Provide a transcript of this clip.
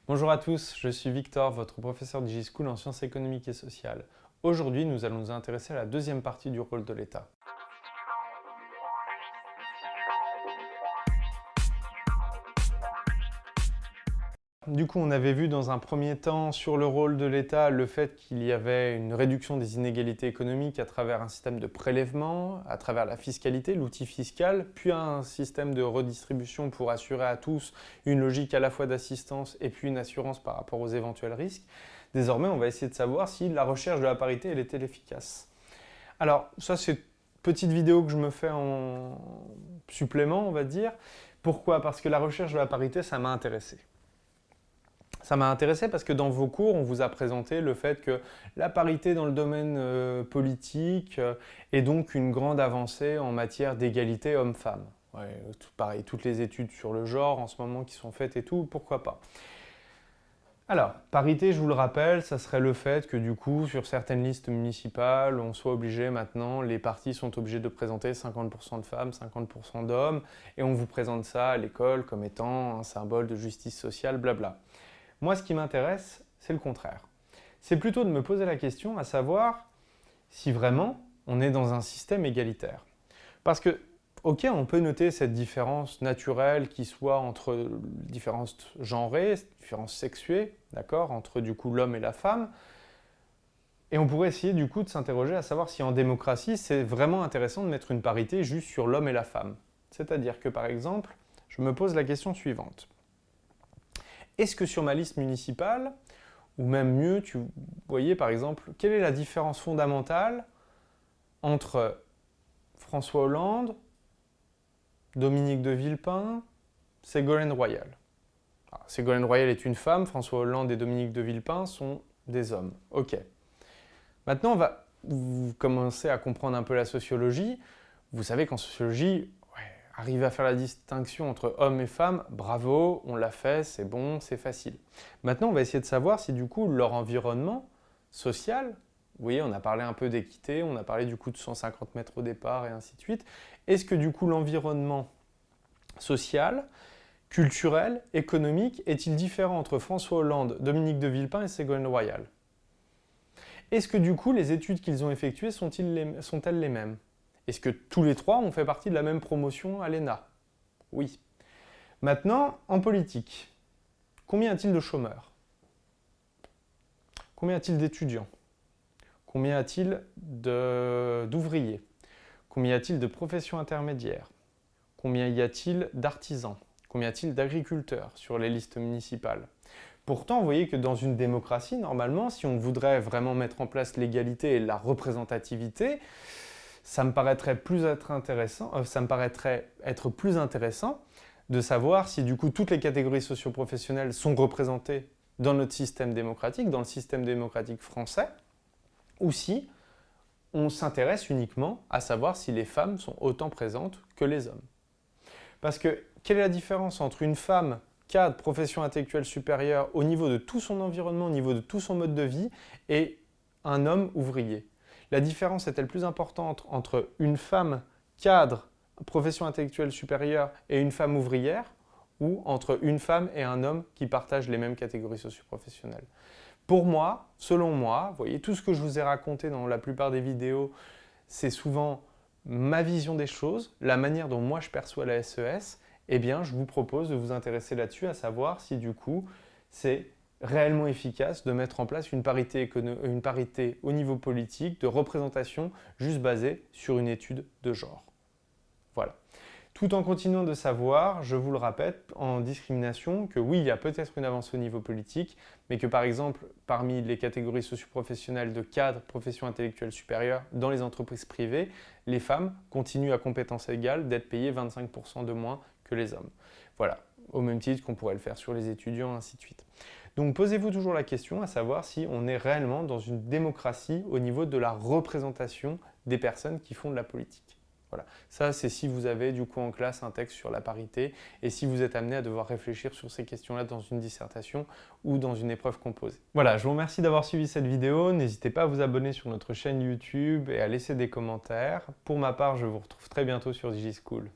Bonjour à tous, je suis Victor, votre professeur DigiSchool en sciences économiques et sociales. Aujourd'hui, nous allons nous intéresser à la deuxième partie du rôle de l'État. Du coup, on avait vu dans un premier temps sur le rôle de l'État le fait qu'il y avait une réduction des inégalités économiques à travers un système de prélèvement, à travers la fiscalité, l'outil fiscal, puis un système de redistribution pour assurer à tous une logique à la fois d'assistance et puis une assurance par rapport aux éventuels risques. Désormais, on va essayer de savoir si la recherche de la parité elle est efficace. Alors, ça c'est une petite vidéo que je me fais en supplément, on va dire. Pourquoi? Parce que la recherche de la parité, ça m'a intéressé. Ça m'a intéressé parce que dans vos cours, on vous a présenté le fait que la parité dans le domaine politique est donc une grande avancée en matière d'égalité homme-femme. Ouais, pareil, toutes les études sur le genre en ce moment qui sont faites et tout, pourquoi pas. Alors, parité, je vous le rappelle, ça serait le fait que du coup, sur certaines listes municipales, on soit obligé maintenant, les partis sont obligés de présenter 50% de femmes, 50% d'hommes, et on vous présente ça à l'école comme étant un symbole de justice sociale, blabla. Moi, ce qui m'intéresse, c'est le contraire. C'est plutôt de me poser la question à savoir si vraiment on est dans un système égalitaire. Parce que, ok, on peut noter cette différence naturelle qui soit entre différences genrées, différences sexuées, d'accord, entre du coup l'homme et la femme. Et on pourrait essayer du coup de s'interroger à savoir si en démocratie, c'est vraiment intéressant de mettre une parité juste sur l'homme et la femme. C'est-à-dire que par exemple, je me pose la question suivante. Est-ce que sur ma liste municipale, ou même mieux, tu voyais par exemple, quelle est la différence fondamentale entre François Hollande, Dominique de Villepin, Ségolène Royal? Alors, Ségolène Royal est une femme, François Hollande et Dominique de Villepin sont des hommes. Ok. Maintenant, on va commencer à comprendre un peu la sociologie. Vous savez qu'en sociologie, arriver à faire la distinction entre hommes et femmes, bravo, on l'a fait, c'est bon, c'est facile. Maintenant, on va essayer de savoir si du coup leur environnement social, vous voyez, on a parlé un peu d'équité, on a parlé du coup de 150 mètres au départ et ainsi de suite. Est-ce que du coup l'environnement social, culturel, économique, est-il différent entre François Hollande, Dominique de Villepin et Ségolène Royal? Est-ce que du coup les études qu'ils ont effectuées sont-elles les mêmes? Est-ce que tous les trois ont fait partie de la même promotion à l'ENA? Oui. Maintenant, en politique, combien y a-t-il de chômeurs? Combien y a-t-il d'étudiants? Combien y a-t-il d'ouvriers? Combien y a-t-il de professions intermédiaires? Combien y a-t-il d'artisans? Combien y a-t-il d'agriculteurs sur les listes municipales? Pourtant, vous voyez que dans une démocratie, normalement, si on voudrait vraiment mettre en place l'égalité et la représentativité, ça me paraîtrait être plus intéressant de savoir si du coup toutes les catégories socio-professionnelles sont représentées dans notre système démocratique, dans le système démocratique français, ou si on s'intéresse uniquement à savoir si les femmes sont autant présentes que les hommes. Parce que quelle est la différence entre une femme cadre, profession intellectuelle supérieure, au niveau de tout son environnement, au niveau de tout son mode de vie, et un homme ouvrier? La différence est-elle plus importante entre une femme cadre, profession intellectuelle supérieure et une femme ouvrière, ou entre une femme et un homme qui partagent les mêmes catégories socio-professionnelles? Pour moi, selon moi, vous voyez, tout ce que je vous ai raconté dans la plupart des vidéos, c'est souvent ma vision des choses, la manière dont moi je perçois la SES. Eh bien, je vous propose de vous intéresser là-dessus, à savoir si du coup, c'est réellement efficace de mettre en place une parité au niveau politique, de représentation, juste basée sur une étude de genre. Voilà. Tout en continuant de savoir, je vous le répète, en discrimination, que oui, il y a peut-être une avance au niveau politique, mais que par exemple, parmi les catégories socio-professionnelles de cadres, professions intellectuelles supérieures, dans les entreprises privées, les femmes continuent à compétence égale d'être payées 25% de moins que les hommes. Voilà, au même titre qu'on pourrait le faire sur les étudiants, ainsi de suite. Donc posez-vous toujours la question à savoir si on est réellement dans une démocratie au niveau de la représentation des personnes qui font de la politique. Voilà. Ça, c'est si vous avez du coup en classe un texte sur la parité et si vous êtes amené à devoir réfléchir sur ces questions-là dans une dissertation ou dans une épreuve composée. Voilà, je vous remercie d'avoir suivi cette vidéo. N'hésitez pas à vous abonner sur notre chaîne YouTube et à laisser des commentaires. Pour ma part, je vous retrouve très bientôt sur DigiSchool.